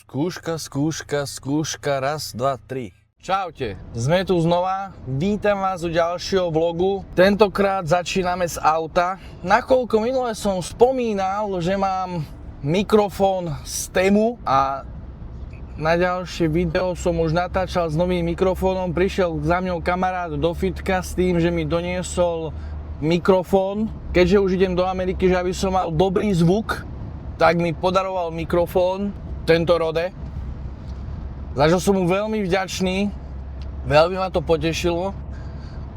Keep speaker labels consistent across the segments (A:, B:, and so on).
A: Skúška, raz, dva, tri. Čaute, sme tu znova, vítam vás u ďalšieho vlogu. Tentokrát začíname z auta. Nakoľko minule som spomínal, že mám mikrofón z Temu a na ďalšie video som už natáčal s novým mikrofónom. Prišiel za mňou kamarát do fitka s tým, že mi doniesol mikrofón. Keďže už idem do Ameriky, že aby som mal dobrý zvuk, tak mi podaroval mikrofón, tento Rode. Za čo som mu veľmi vďačný, veľmi ma to potešilo.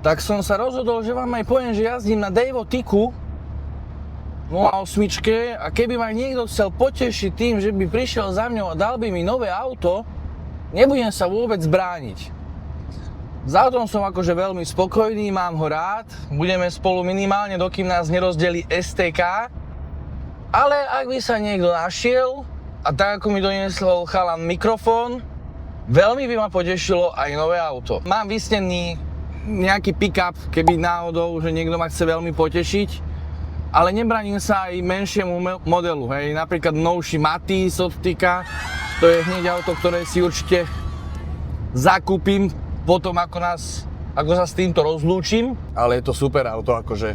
A: Tak som sa rozhodol, že vám aj poviem, že jazdím na Daewoo Tiku 08 a keby ma niekto chcel potešiť tým, že by prišiel za mňou a dal by mi nové auto, nebudem sa vôbec brániť. S autom som akože veľmi spokojný, mám ho rád, budeme spolu minimálne, dokým nás nerozdeli STK. Ale ak by sa niekto našiel, a tak ako mi doniesol chalan mikrofón, veľmi by ma potešilo aj nové auto. Mám vysnený nejaký pick-up, keby náhodou, že niekto ma chce veľmi potešiť, ale nebraním sa aj menšiemu modelu, hej, napríklad novší Matiz od Tika, to je hneď auto, ktoré si určite zakúpim potom, ako sa s týmto rozlúčim, ale je to super auto, akože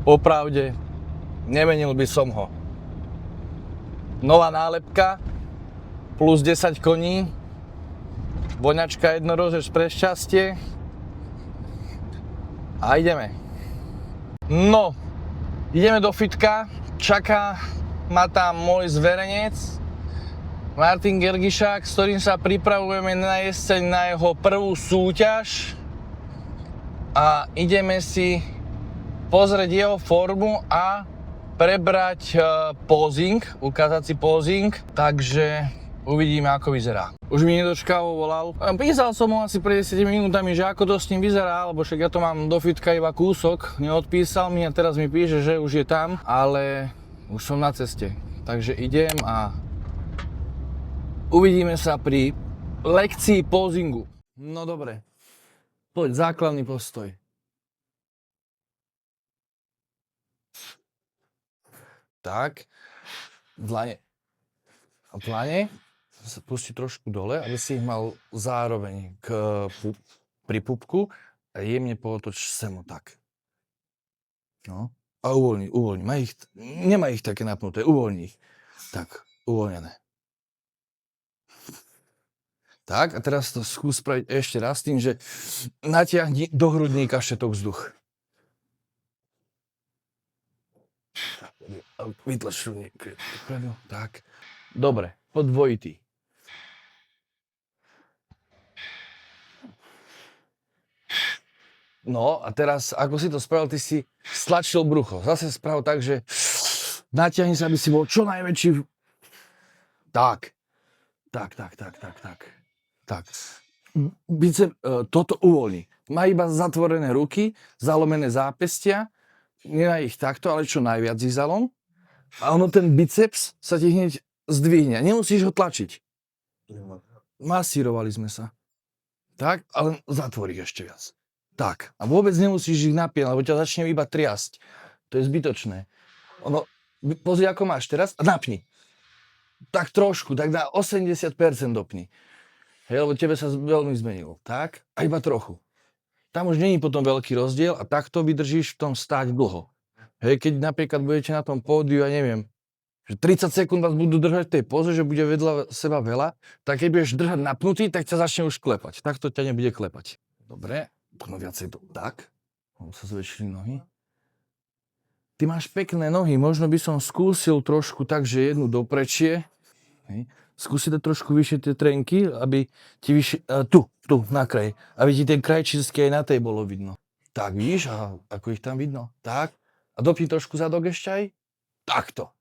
A: popravde nemenil by som ho. Nová nálepka, plus 10 koní, voňačka jednorožec pre šťastie a ideme. No, ideme do fitka, čaká ma tam môj zverenec, Martin Gergišák, s ktorým sa pripravujeme na jeseň na jeho prvú súťaž a ideme si pozrieť jeho formu a prebrať posing, ukázať si posing, takže uvidíme, ako vyzerá. Už mi nedočkavo volal. Písal som mu asi pred 10 minútami, že ako to s ním vyzerá, lebo však ja to mám do fitka iba kúsok. Neodpísal mi a teraz mi píše, že už je tam, ale už som na ceste. Takže idem a uvidíme sa pri lekcii posingu. No dobre, poď, základný postoj. Tak, dlane sa pusti trošku dole, aby si ich mal zároveň pri pupku a jemne pootoč semo tak. No, a uvoľni, nemaj ich také napnuté, uvoľni ich. Tak, uvoľnené. Tak, a teraz to skús spraviť ešte raz tým, že natiahni do hrudníka všetok vzduch. Vytlač hrudník dopredu, tak. Dobre, poď dvojitý. No a teraz, ako si to spravil, ty si stlačil brucho. Zase sprav tak, že natiahni sa, aby si bol čo najväčší. Tak. Toto uvoľni. Má iba zatvorené ruky, zalomené zápestia, nemá ich takto, ale čo najviac ich zalom. A ono ten biceps sa ti hneď zdvihne. Nemusíš ho tlačiť. Masírovali sme sa. Tak, ale zatvori ešte viac. Tak. A vôbec nemusíš ich napiť, lebo ťa začne iba triasť. To je zbytočné. Pozri, ako máš teraz a napni. Tak trošku, tak na 80% dopni. Hej, lebo tebe sa veľmi zmenilo. Tak, a iba trochu. Tam už není potom veľký rozdiel a takto vydržíš v tom stáť dlho. Hej, keď napríklad budete na tom pódiu, ja neviem, že 30 sekúnd vás budú držať v tej poze, že bude vedľa seba veľa, tak keď budeš držať napnutý, tak ťa začne už klepať. Takto ťa nebude klepať. Dobre, poďme viacej to. Tak, sa zväčšili nohy. Ty máš pekné nohy, možno by som skúsil trošku tak, že jednu doprečie. Hej. Skúsi dať trošku vyššie tie trenky, aby ti vyššie, tu, na kraj, aby ti ten krajčírsky aj na tej bolo vidno. Tak, vidíš, ako ich tam vidno? Tak. A dopni trošku zadok ešte aj. Takto.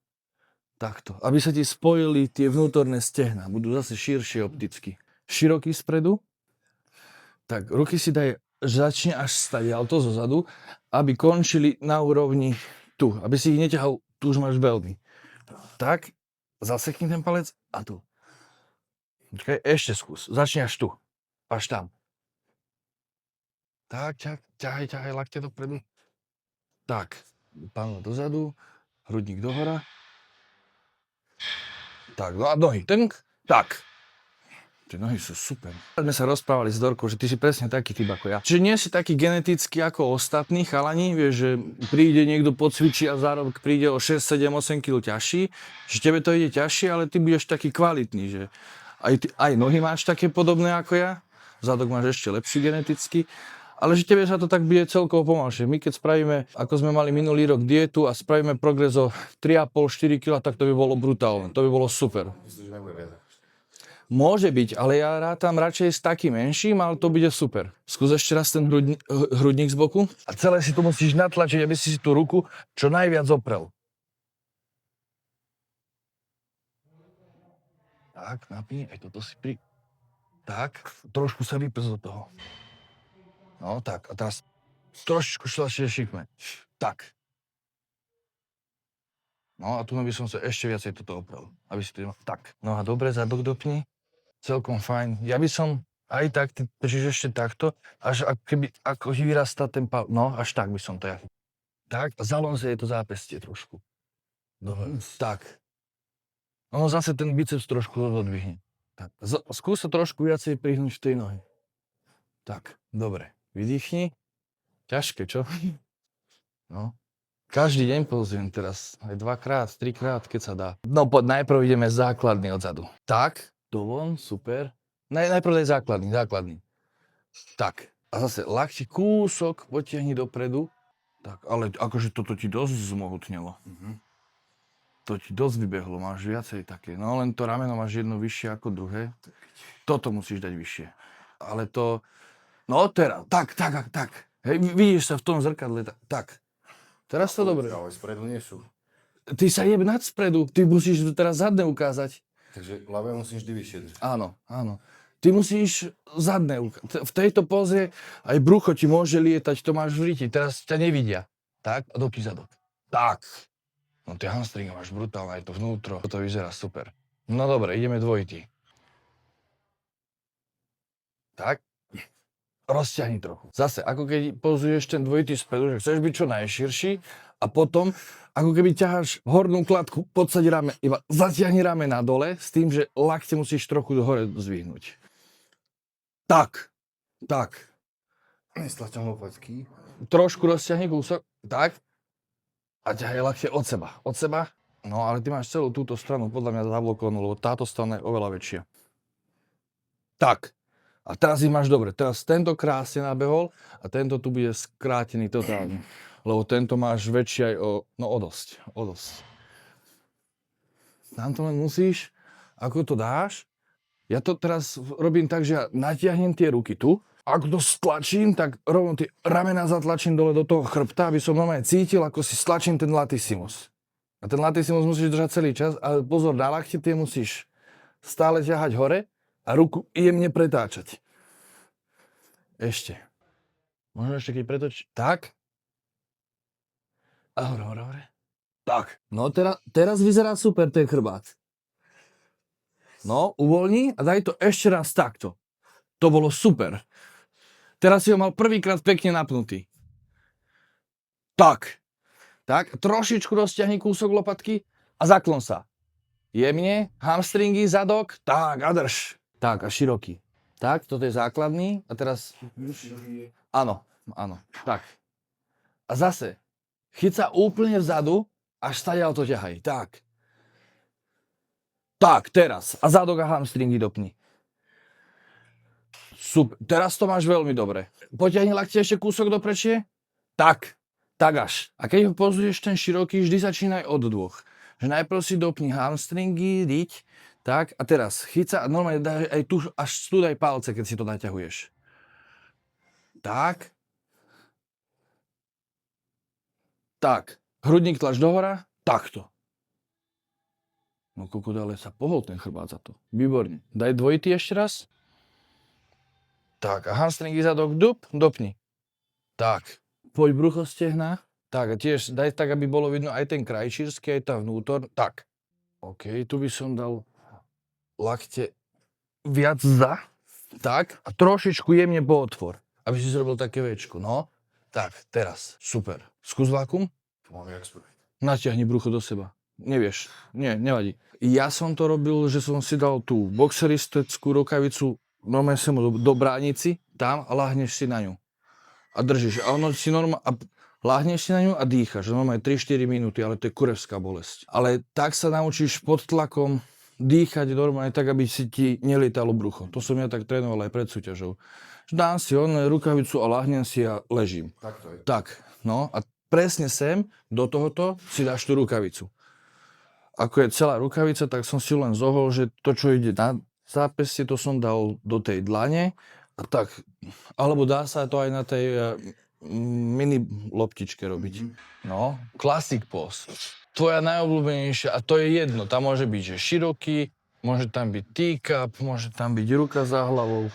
A: Aby sa ti spojili tie vnútorné stehná. Budú zase širšie opticky. Široký spredu. Tak, ruky si daj, začne až stadiaľ to zozadu, aby končili na úrovni tu. Aby si ich neťahal, tu už máš veľmi. Tak, zasekni ten palec a tu. Počkaj, ešte skús. Začni až tu. Až tam. Tak, ťahaj lakte dopredu. Tak, pánva dozadu, hrudník dohora. Tak, no a nohy. Tak. Tie nohy sú super. Sme sa rozprávali s Dorkou, že ty si presne taký typ ako ja. Čiže nie si taký genetický ako ostatní chalani, vieš, že príde niekto podcvičí a zároveň príde o 6, 7, 8 kg ťažší, že tebe to ide ťažšie, ale ty budeš taký kvalitný, že aj nohy máš také podobné ako ja, zadok máš ešte lepší geneticky, ale že tebe sa to tak bude celkovo pomalšie. My keď spravíme, ako sme mali minulý rok dietu a spravíme progres o 3,5-4 kg, tak to by bolo brutálne, to by bolo super.
B: Myslím, že nebude viac.
A: Môže byť, ale ja rátam radšej s takým menším, ale to bude super. Skús ešte raz ten hrudník z boku. A celé si to musíš natlačiť, aby si tú ruku čo najviac oprel. Tak, napni, aj toto si Tak, trošku sa vyprs do toho. No, tak, a teraz trošičku šľašie šikme. Tak. No, a tu by som sa ešte viacej toto oprel, aby si to... Tak, no a dobre, zadok dopni. Celkom fajn. Ja by som aj tak, ty držíš ešte takto, až ako vyrastá ten no až tak by som to ja. Tak, a zalonze je to zápestie trošku. Dobre, tak. Ono zase ten biceps trošku odvihne. Tak, skús sa trošku viacej prihnúť v tej nohy. Tak, dobre, vydýchni. Ťažké, čo? No. Každý deň pozriem teraz, aj 2-krát, 3-krát, keď sa dá. No, najprv ideme základný odzadu. Tak. Dovon, super. Najprv daj základný. Tak. A zase ľahší kúsok potiahni dopredu. Tak, ale akože toto ti dosť zmohutnilo. To ti dosť vybehlo, máš viacej také. No len to rameno máš jedno vyššie ako druhé. Toto musíš dať vyššie. Ale to... No teraz, tak. Hej, vidíš sa v tom zrkadle, tak. Teraz to dobre.
B: Ale spredu nie sú.
A: Ty sa jeb nad spredu, ty musíš teraz zadné ukázať.
B: Takže ľavé musím vždy vyššie držať.
A: Áno. Ty musíš zadné ukázať. V tejto póze aj brucho ti môže lietať, to máš v riti. Teraz ťa nevidia. Tak, a dopni zadok. Tak. No tie hamstringy máš brutálne, aj to vnútro. To vyzerá super. No dobre, ideme dvojitý. Tak. Rozťahni trochu. Zase, ako keď pozuješ ten dvojitý spredu, že chceš byť čo najširší a potom, ako keby ťaháš hornú kladku, podsaď rame, iba zatiahni ramena dole s tým, že lakte musíš trochu hore zdvihnúť. Tak.
B: Stlačam lopatky.
A: Trošku rozťahni kúsok, tak. A ťahaj lakte od seba. No, ale ty máš celú túto stranu podľa mňa zablokovanú, lebo táto strana je oveľa väčšia. Tak. A teraz ich máš dobre. Teraz tento krásne nabehol a tento tu bude skrátený totálne. Lebo tento máš väčší aj o dosť. Tam to len musíš, ako to dáš. Ja to teraz robím tak, že ja natiahnem tie ruky tu. Ako to stlačím, tak rovno tie ramená zatlačím dole do toho chrbta, aby som normálne cítil, ako si stlačím ten latissimus. A ten latissimus musíš držať celý čas, ale pozor, na lakte tie musíš stále ťahať hore a ruku jemne pretáčať. Ešte. Možno ešte keď pretočíš. Tak. A hore. Tak. No teraz vyzerá super ten chrbát. No, uvoľni a daj to ešte raz takto. To bolo super. Teraz si ho mal prvýkrát pekne napnutý. Tak. Trošičku rozťahni kúsok lopatky a zaklon sa. Jemne, hamstringy, zadok, tak a drž. Tak a široký. Tak, toto je základný a teraz... Áno, tak. A zase, chyť sa úplne vzadu, až stadiaľ to ťahaj, tak. Tak, teraz. A zadok a hamstringy dopni. Super, teraz to máš veľmi dobre. Potiahni lakte ešte kúsok do prečie. Tak až. A keď ho pozuješ ten široký, vždy začínaj od dvoch. Že najprv si dopni hamstringy, riť, tak, a teraz chyť sa a normálne daj aj tu, až tu daj palce, keď si to naťahuješ. Tak. Hrudník tlač dohora, takto. No kokot, ale sa pohol ten chrbát za to. Výborne. Daj dvojitý ešte raz. Tak, a hamstringy zadok, dopni. Tak. Poď brucho stehna. Tak, a tiež daj tak, aby bolo vidno aj ten krajčírsky, aj tá vnútor. Tak. OK, tu by som dal lakte viac za. Tak, a trošičku jemne pootvor, aby si zrobil také väčko. No, tak, teraz. Super. Skús vákum.
B: Mám jak spraviť.
A: Natiahni brucho do seba. Nevieš. Nie, nevadí. Ja som to robil, že som si dal tú boxeristickú rukavicu, normálne som do bránici, tam a láhneš si na ňu. A držíš. A ono si normálne... Láhneš si na ňu a dýchaš. Normálne 3-4 minúty, ale to je kurevská bolesť. Ale tak sa naučíš pod tlakom dýchať normálne tak, aby si ti nelietalo brucho. To som ja tak trénoval aj pred súťažou. Dám si rukavicu a láhnem si a ležím.
B: Tak to je.
A: Tak, no a presne sem, do tohoto si dáš tú rukavicu. Ako je celá rukavica, tak som si len zohol, že to, čo ide na zápestie, to som dal do tej dlane a tak. Alebo dá sa to aj na tej mini loptičke robiť. No, classic pose. Tvoja najobľúbenejšia, a to je jedno, tam môže byť, že široký, môže tam byť teacup, môže tam byť ruka za hlavou.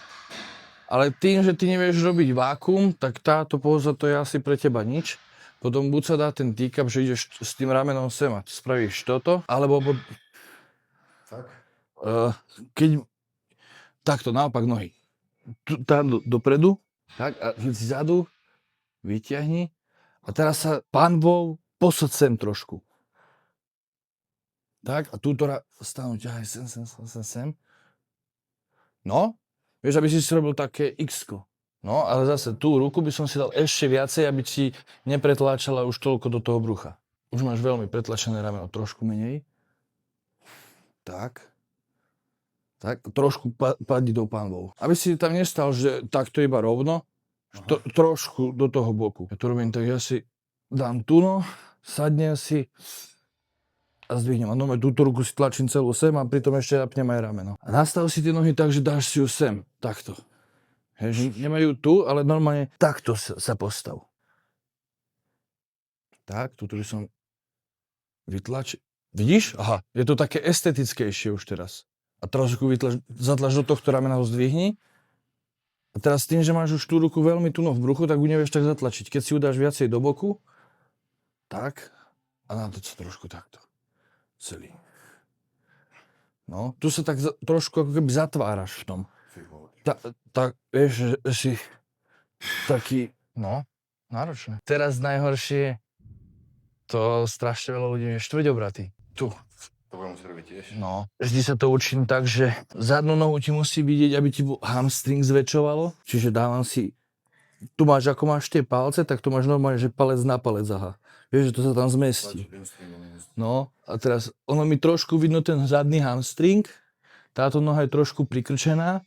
A: Ale tým, že ty nevieš robiť vákuum, tak táto póza to je asi pre teba nič. Potom buď sa dá ten teacup, že ideš s tým ramenom sem a spravíš toto, alebo
B: Tak?
A: keď takto naopak nohy. Tam dopredu, tak a zadu vyťahni a teraz sa panvou posad sem trošku. Tak a túto stánu ťahaj sem. No, vieš, aby si robil také X-ko. No, ale zase tú ruku by som si dal ešte viacej, aby ti nepretláčala už toľko do toho brucha. Už máš veľmi pretlačené rameno, trošku menej. Tak. Tak, trošku padni do pánvou. Aby si tam nestal, že takto iba rovno, trošku do toho boku. Ja to robím tak, ja si dám tuno, sadnem si a zdvihnem. A normálne túto ruku si tlačím celú sem a pritom ešte napnem aj rameno. A nastav si tie nohy tak, že dáš si ju sem, takto. Hej, nemajú tu, ale normálne takto sa postav. Tak, tuto som vytlačil. Vidíš? Aha, je to také estetickejšie už teraz. A trošku zatlač do tohto ramena, ho zdvihni. A teraz tým, že máš už tú ruku veľmi tuno v bruchu, tak ju nevieš tak zatlačiť. Keď si ju dáš viacej do boku, tak, a natoč sa trošku takto. Celý. No, tu sa tak trošku ako keby zatváraš v tom. Tak, vieš, že si taký, no, náročné. Teraz najhoršie, to strašne veľa ľudí je štvrťobratý. Tu.
B: To budem musieť robiť tiež.
A: No, vždy sa to učím tak, že zadnú nohu ti musí vidieť, aby ti hamstring zväčšovalo. Čiže dávam si, tu máš, ako máš tie palce, tak tu máš normálne, že palec na palec, aha. Vieš, že to sa tam zmestí. No, a teraz, ono mi trošku vidno ten zadný hamstring, táto noha je trošku prikrčená,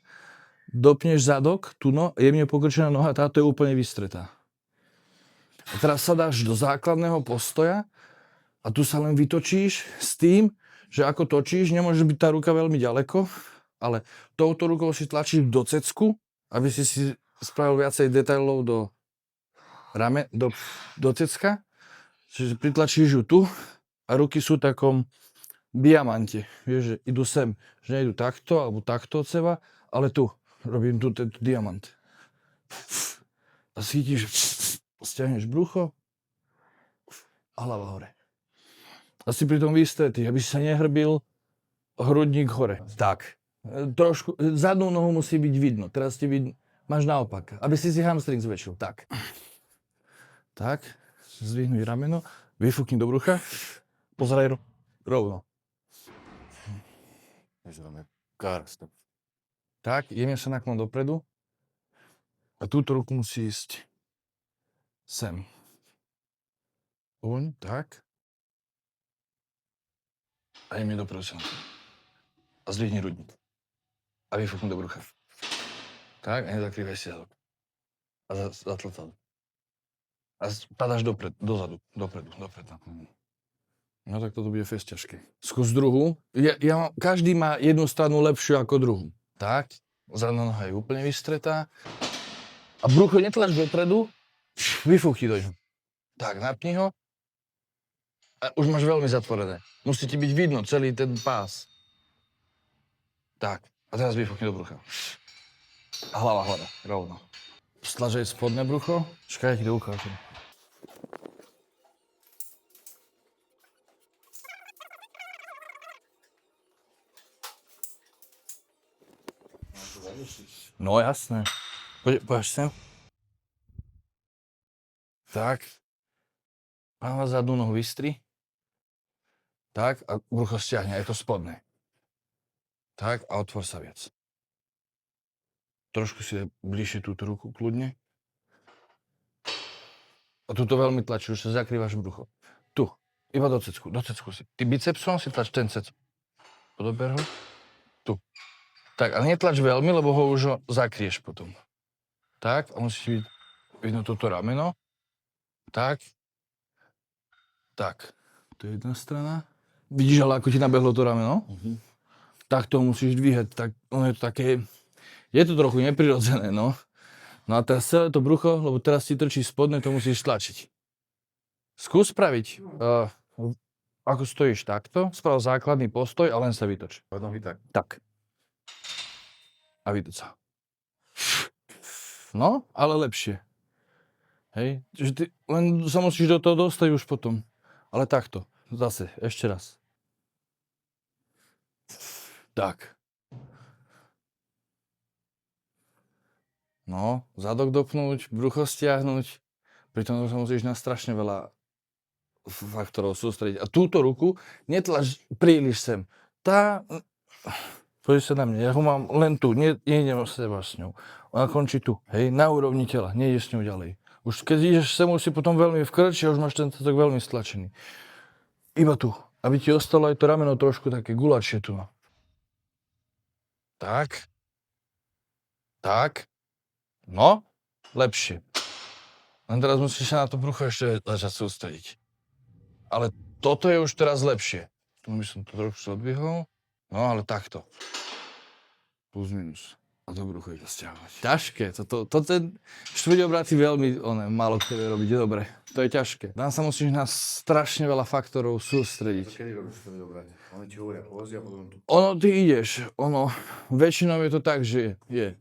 A: dopneš zadok, tuno, jemne pokrčená noha, táto je úplne vystretá. A teraz sa dáš do základného postoja a tu sa len vytočíš s tým, že ako točíš, nemôže byť tá ruka veľmi ďaleko, ale touto rukou si tlačíš do cecku, aby si spravil viacej detailov do cecka. Čiže pritlačíš ju tu a ruky sú v takom diamante. Vieš, že idú sem, že nejdu takto alebo takto od seba, ale tu. Robím tu tento diamant. A cítiš, stiahneš brucho a hlava hore. A si pri tom vystretý, aby si sa nehrbil hrudník hore. Tak. Trošku, zadnú nohu musí byť vidno. Teraz ti vidno, máš naopak. Aby si hamstring zväčšil. Tak. Tak. Zdvihnuj rameno, vyfúkni do brucha, pozeraj rovno. Tak, jemne sa naklon dopredu a túto ruku musí ísť sem. Tak. A jemne dopredu sem. A zdvihni hrudník. A vyfúkni do brucha. Tak, a nezakrývaj si zadok. A zatlcaj. A padáš dozadu, dopredu. No tak toto bude fest ťažké. Skús druhú. Každý má jednu stranu lepšiu ako druhú. Tak, zadná noha je úplne vystretá. A brucho netlač dopredu, vyfúchni do ňu. Tak, napni ho. A už máš veľmi zatvorené. Musí ti byť vidno celý ten pás. Tak, a teraz vyfúchni do brucha. A hlava hore, rovno. Stlačaj spodné brucho, škaj ti do ukážu. No jasné. Poďaž sem. Tak. Páva zadnú nohu vystri. Tak, a brucho stiahne, aj to spodné. Tak, a otvor sa viac. Trošku si bližšie túto ruku, kľudne. A tuto veľmi tlačí, už sa zakrývaš brucho. Tu, iba do cecku si. Ty bicepsom si tlač ten cec. Podober ho. Tu. Tak, a netlač veľmi, lebo ho už zakrieš potom. Tak, a musíš vidieť toto rameno. Tak. Tak. To je jedna strana. Vidíš, ale ako ti nabehlo to rameno? Tak to musíš dvíhať. Tak, ono je to také... Je to trochu neprirodzené, no. No a teraz celé to brucho, lebo teraz ti trčí spodne, to musíš tlačiť. Skús spraviť, ako stojíš takto, sprav základný postoj a len sa vytoč.
B: Nohy tak.
A: Tak. A vytoč sa. No, ale lepšie. Hej, že ty len sa musíš do toho dostať už potom. Ale takto, zase, ešte raz. Tak. No, zadok dopnúť, brucho stiahnuť, pritom sa musíš na strašne veľa faktorov sústrediť. A túto ruku netlač príliš sem. Poď sa na mňa, ja ho mám len tu, nejdem o seba s ňou. Ona končí tu, hej, na úrovni tela, nejde s ňou ďalej. Už keď ideš sem, už si potom veľmi vkrčí a už máš ten cecok veľmi stlačený. Iba tu, aby ti ostalo aj to rameno trošku také gulačie tu. Tak. Tak. No, lepšie. Len teraz musíš sa na to brucho ešte začať sústrediť. Ale toto je už teraz lepšie. Tu by som to trošku odvihol. No, ale takto. Plus minus. A to brucho ide stiahovať. Ťažké. To ten štvrťobráty veľmi málo ktoré robíte dobre. To je ťažké. Tam sa musíš na strašne veľa faktorov sústrediť.
B: To kedy robíš štvrťobráty? Oni ti hovoria pózy a potom tu.
A: Ty ideš. Väčšinou je to tak, že je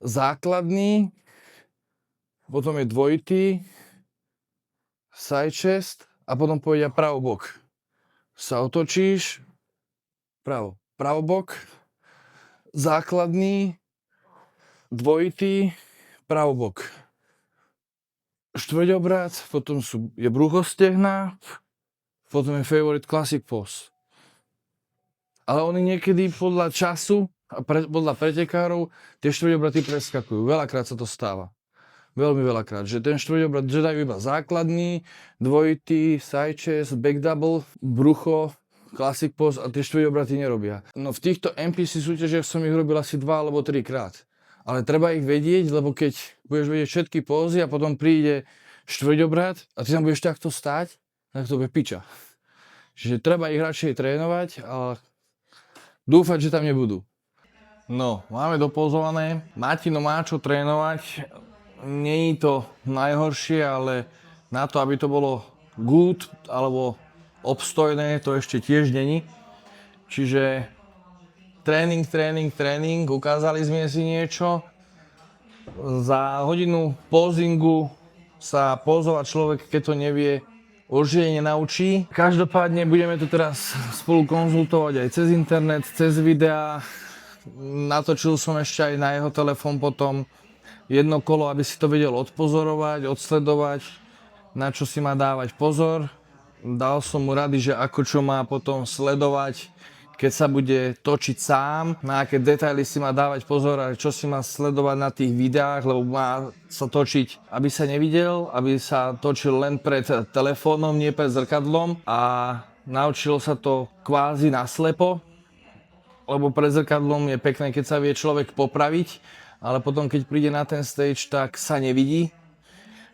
A: základný, potom je dvojitý, side chest a potom povedia pravobok. Sa otočíš, pravobok, základný, dvojitý, pravobok. Štvrťobrat, potom je bruchostehna, potom je favorite classic pose. Ale oni niekedy podľa času a podľa pretekárov tie štvrťobraty preskakujú. Veľakrát sa to stáva. Veľmi veľakrát. Že ten štvrťobrat, že dajú iba základný, dvojitý, side chest, back double, brucho, classic pose a tie štvrťobraty nerobia. No v týchto NPC súťažiach som ich robil asi 2 alebo 3 krát. Ale treba ich vedieť, lebo keď budeš vedieť všetky pózy a potom príde štvrťobrat a ty tam budeš takto stáť, tak to bude piča. Čiže treba ich radšej trénovať a dúfať, že tam nebudú. No, máme dopozované. Matino má čo trénovať. Nie je to najhoršie, ale na to, aby to bolo good alebo obstojné, to ešte tiež není. Čiže tréning. Ukázali sme si niečo. Za hodinu pozingu sa pozovať človek, keď to nevie, určite nenaučí. Každopádne budeme to teraz spolu konzultovať aj cez internet, cez videá. Natočil som ešte aj na jeho telefón potom jedno kolo, aby si to vedel odpozorovať, odsledovať, na čo si má dávať pozor. Dal som mu rady, že ako čo má potom sledovať, keď sa bude točiť sám, na aké detaily si má dávať pozor a čo si má sledovať na tých videách, lebo má sa točiť, aby sa nevidel, aby sa točil len pred telefónom, nie pred zrkadlom a naučil sa to kvázi naslepo, lebo pred zrkadlom je pekné, keď sa vie človek popraviť, ale potom keď príde na ten stage, tak sa nevidí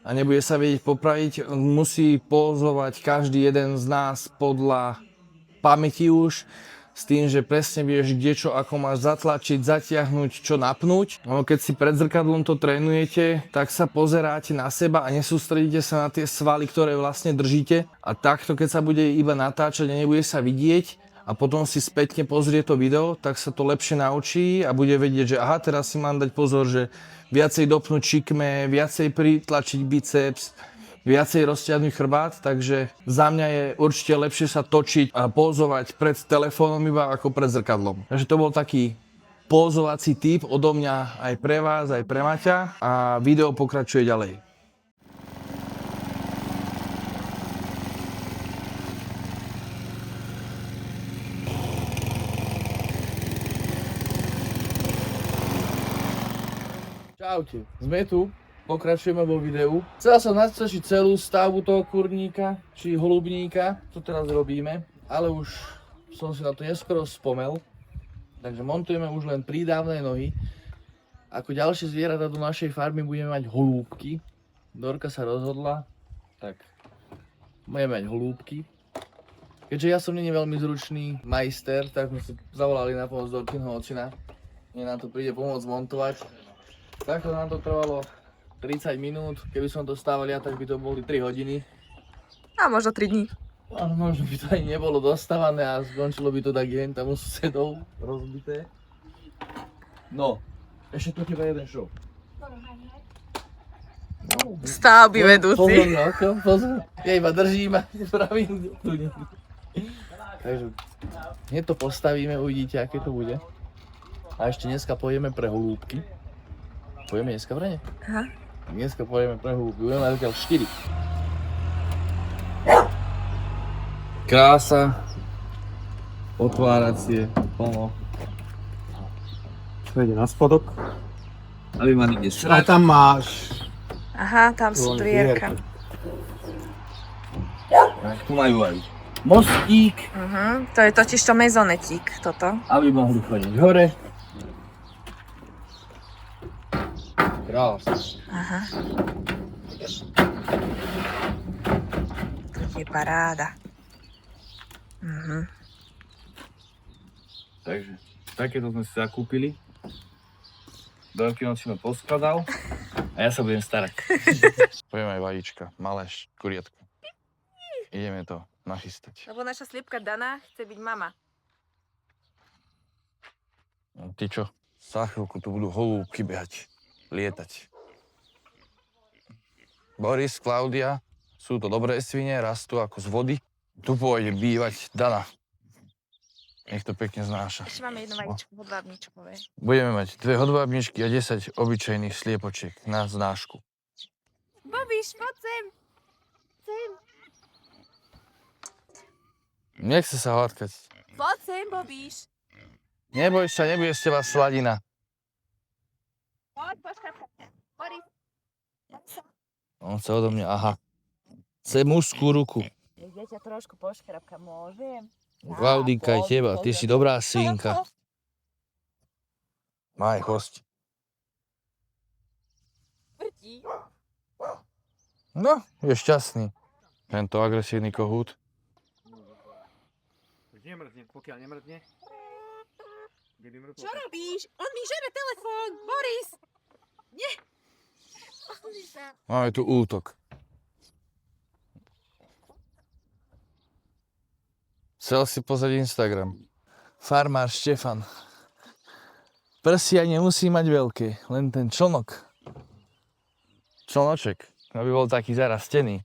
A: a nebude sa vedieť popraviť. Musí pózovať každý jeden z nás podľa pamäti už, s tým, že presne vieš, kde čo, ako máš zatlačiť, zatiahnuť, čo napnúť. No, keď si pred zrkadlom to trénujete, tak sa pozeráte na seba a nesústredíte sa na tie svaly, ktoré vlastne držíte. A takto, keď sa bude iba natáčať a nebude sa vidieť, a potom si spätne pozrie to video, tak sa to lepšie naučí a bude vedieť, že aha, teraz si mám dať pozor, že viacej dopnúť šikme, viacej pritlačiť biceps, viacej roztiahnuť chrbát, takže za mňa je určite lepšie sa točiť a pózovať pred telefónom iba ako pred zrkadlom. Takže to bol taký pózovací tip odo mňa aj pre vás, aj pre Maťa a video pokračuje ďalej. Čaute, sme tu, pokračujeme vo videu. Chcel som natočiť celú stavbu toho kurníka, či holubníka, čo teraz robíme, ale už som si na to neskoro spomel, takže montujeme už len prídavné nohy. Ako ďalšie zvieratá do našej farmy budeme mať holúbky. Dorka sa rozhodla, tak budeme mať holúbky. Keďže ja som není veľmi zručný majster, tak sme si zavolali na pomoc Dorkinho ocina. Mne nám to príde pomôcť montovať. Takto nám to trvalo 30 minút, keby som to stával ja, tak by to boli 3 hodiny.
C: A možno 3 dní.
A: A možno by to ani nebolo dostávané a skončilo by to tak jen tam u susedov rozbité. No, ešte tu teba jeden show.
C: Stavby vedúci.
A: Pozor na oko, pozor. Ja iba držím a spravím tu. Takže hneď to postavíme, uvidíte, aké to bude. A ešte dneska pôjdeme pre holúbky. Pôjdeme dneska pre ne?
C: Aha.
A: Dneska pôjdeme pre holúbky, budeme mať zatiaľ 4. Krása. Otváracie, plno.
D: To ide na spodok.
A: Aby ma nikde
D: A
A: srať.
D: tam máš...
C: Aha, tam sú dvierka.
A: Tu majú aj mostík,
C: To je totiž to mezonetík, toto.
A: aby mohli chodiť hore. Krásne.
C: Aha. To je paráda.
A: Takže takéto sme si zakúpili. Veľký noc ma poskladal a ja sa budem starať. Poviem aj vajíčka, malé kuriatko. Ideme to nachystať.
C: Lebo naša sliepka Dana chce byť mama.
A: No, ty čo? Za chvíľku tu budú holúbky behať, lietať. Boris, Klaudia, sú to dobré svine, rastú ako z vody. Tu pôjde bývať Dana. Nech to pekne znáša.
C: Ešte máme jedno vajíčko hodvábničkové.
A: Budeme mať 2 hodvábničky a 10 obyčajných sliepočiek na znášku.
C: Bobíš, poď sem! Sem!
A: Nechce sa hladkať.
C: Poď sem, Bobíš!
A: Neboj sa, nebude z teba sladina.
C: Poď, poškrapka. Boris!
A: On sa odo mňa, aha. Chce mužskú ruku.
C: Ja ťa trošku poškrapka, môžem?
A: Klaudika, aj teba, ty si dobrá svinka. Maj chosť.
C: Vrtí.
A: No, je šťastný. Tento agresívny kohút.
D: Nemrzne, pokiaľ nemrzne.
C: Čo robíš? On mi žere telefón! Boris! Nie!
A: Máme tu útok. Chcel si pozrieť Instagram. Farmár Štefan. Prsia nemusí mať veľké, len ten člnok. Člnoček, aby bol taký zarastený.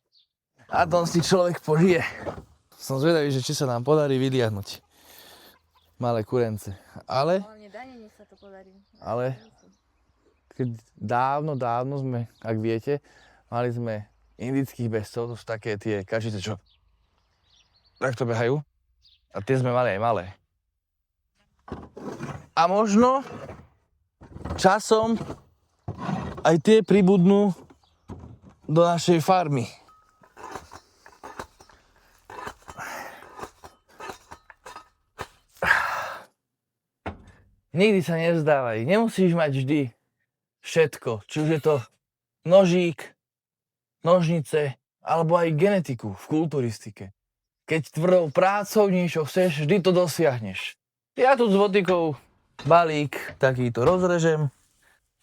A: A tom si človek požije. Som zvedavý, že či sa nám podarí vyliahnuť malé kurence. Ale
C: Nech sa to podarí.
A: keď dávno sme, ak viete, mali sme indických bezcov, to sú také tie kačice, čo takto behajú. A tie sme mali aj malé. A možno časom aj tie pribudnú do našej farmy. Nikdy sa nevzdávaj, nemusíš mať vždy všetko, či už je to nožík, nožnice, alebo aj genetiku v kulturistike. Keď tvrdou prácou niečo chceš, vždy to dosiahneš. Ja tu s votikou balík takýto rozrežem,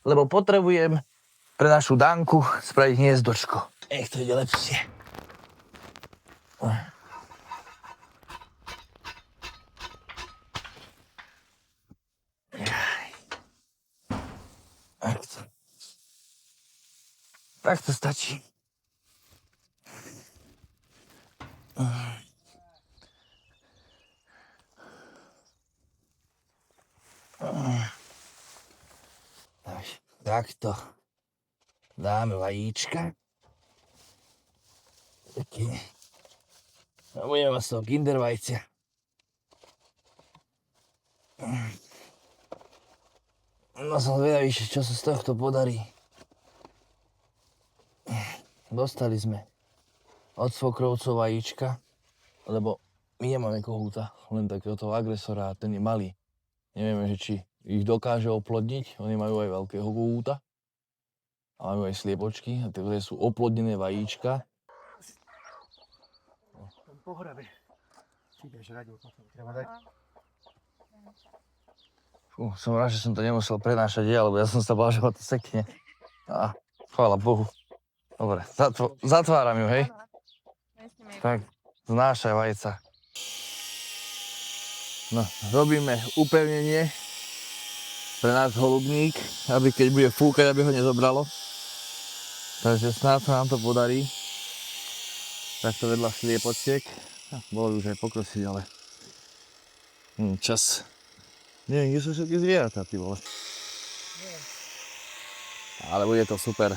A: lebo potrebujem pre našu Danku spraviť hniezdočko. Nech to ide lepšie. Tak to stačí. Takto dáme vajíčka. Taký. A budeme mať z toho kinder vajcia. No som zvedavý, čo sa z tohto podarí. Dostali sme od svokrovcov vajíčka, lebo my nemáme kohúta, len takéhoto agresora a ten je malý. Nevieme, že či ich dokáže oplodniť, oni majú aj veľkého kohúta. A majú aj sliepočky, a tie sú oplodnené vajíčka.
D: Po hrabe. Prídeš radio, potom treba dať.
A: Fú, som rád, že som to nemusel prenášať ja, lebo ja som sa bál, že ma to sekne. A chvála Bohu. Dobre, zatváram ju, hej? Tak, znášaj vajca. No, robíme upevnenie pre náš holubník, aby keď bude fúkať, aby ho nezobralo. Takže snáď sa nám to podarí. Takto vedľa sliepočiek. Bolo už aj pokrosiť, ale čas. Neviem, kde sú všetky zvieratá, ty vole. Ale bude to super.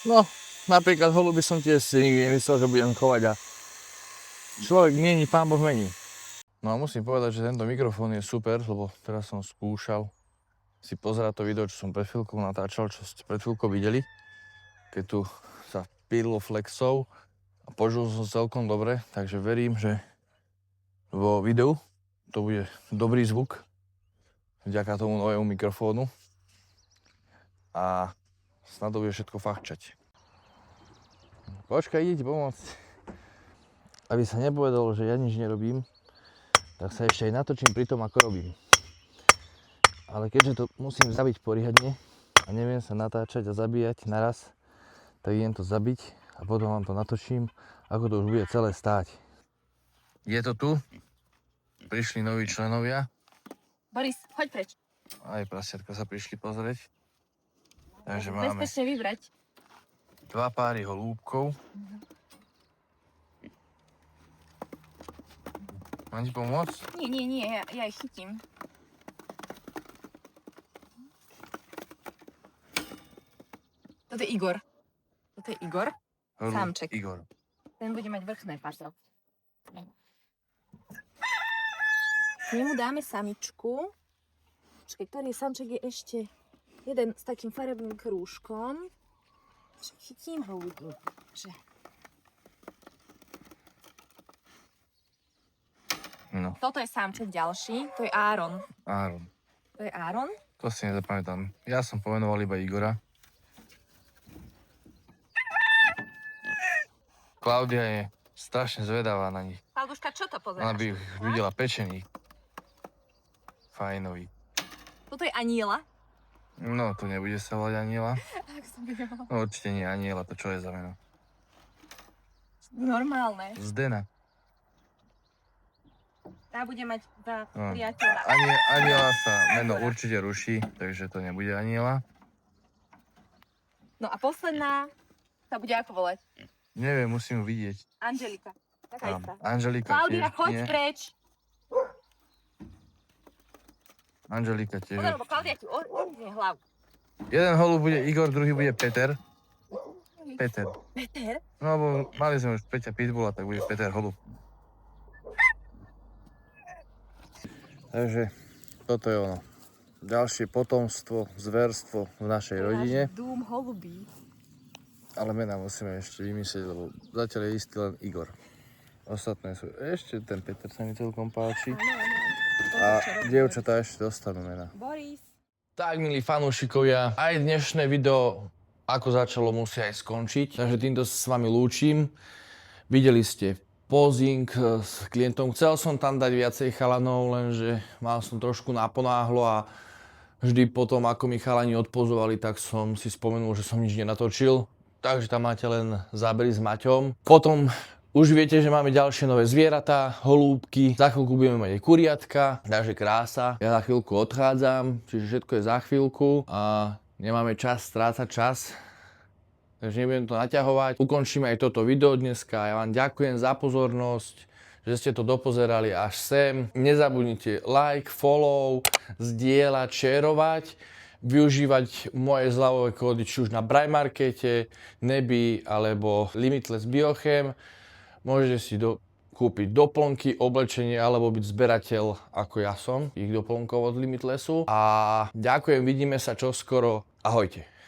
A: No, napríklad holuby som tiež si nikdy nemyslel, že budem chovať a človek mieni, Pán Boh mení. No a musím povedať, že tento mikrofón je super, lebo teraz som skúšal si pozerať to video, čo som pred chvíľkou natáčal, čo ste pred chvíľkou videli. Keď tu sa pídlo flexov a počul som celkom dobre, takže verím, že vo videu to bude dobrý zvuk vďaka tomu novému mikrofónu a snad to bude všetko fachčať. Počkaj, ide ti pomôcť. Aby sa nepovedalo, že ja nič nerobím, tak sa ešte aj natočím pri tom, ako robím. Ale keďže to musím zabiť poriadne a neviem sa natáčať a zabíjať naraz, tak idem to zabiť a potom vám to natočím, ako to už bude celé stáť. Je to tu. Prišli noví členovia.
C: Boris, choď preč.
A: Aj prasiatka sa prišli pozrieť. Takže máme
C: Bezpečne vybrať.
A: 2 páry holúbkov. Mám ti pomôcť?
C: Nie, ja ich chytím. Toto je Igor. Sámček.
A: Igor.
C: Ten bude mať vrchné paso. K nemu dáme samičku. Počkej, ktorý samček je ešte jeden s takým farebným krúžkom. Chytím ho ľudí.
A: No.
C: Toto je samček ďalší, to je Áron.
A: Áron.
C: To je Áron?
A: To si nezapamätám. Ja som pomenoval iba Igora. Klaudia je strašne zvedavá na nich.
C: Klauduška, čo to
A: Ona
C: pozeráš?
A: by ich videla pečených. Fajnový.
C: Toto je Aniela.
A: No, to nebude sa volať Aniela.
C: Tak som vedela.
A: No, určite nie Aniela, to čo je za meno?
C: Normálne.
A: Zdena.
C: Tá bude mať za
A: No.
C: priateľa.
A: Aniela sa meno určite ruší, takže to nebude Aniela.
C: No a posledná sa bude ako volať?
A: Neviem, musím ju vidieť.
C: Angelika. Taká istá.
A: Angelika
C: Klaudia,
A: tiež
C: choď
A: nie.
C: preč.
A: Angelika tiež.
C: Pozor, lebo Klaudia ti odvie hlavu.
A: Jeden holub bude Igor, druhý bude Peter. Peter.
C: Peter?
A: No, lebo mali sme už Peťa Pitbulla, tak bude Peter holub. Takže toto je ono. Ďalšie potomstvo, zverstvo v našej rodine.
C: Náš dúm holubí.
A: Ale mená musíme ešte vymyslieť, lebo zatiaľ je istý len Igor. Ostatné sú, ešte ten Peter sa mi celkom páči. A dievčatá ešte dostanú mená.
C: Boris.
A: Tak, milí fanúšikovia, aj dnešné video, ako začalo, musí aj skončiť. Takže týmto sa s vami lúčim. Videli ste posing s klientom. Chcel som tam dať viacej chalanov, lenže mal som trošku naponáhlo a vždy potom, ako mi chalani odpozovali, tak som si spomenul, že som nič nenatočil. Takže tam máte len zábery s Maťom. Potom už viete, že máme ďalšie nové zvieratá, holúbky. Za chvíľku budeme mať aj kuriatka, takže krása. Ja za chvíľku odchádzam, čiže všetko je za chvíľku a nemáme čas strácať čas. Takže nebudem to naťahovať. Ukončíme aj toto video dneska. Ja vám ďakujem za pozornosť, že ste to dopozerali až sem. Nezabudnite like, follow, zdieľať, šerovať. Využívať moje zľavové kódy či už na Primarkete, Nebi alebo Limitless Biochem. Môžete si kúpiť doplnky, oblečenie alebo byť zberateľ ako ja som, ich doplnkov od Limitlessu. A ďakujem, vidíme sa čoskoro. Ahojte.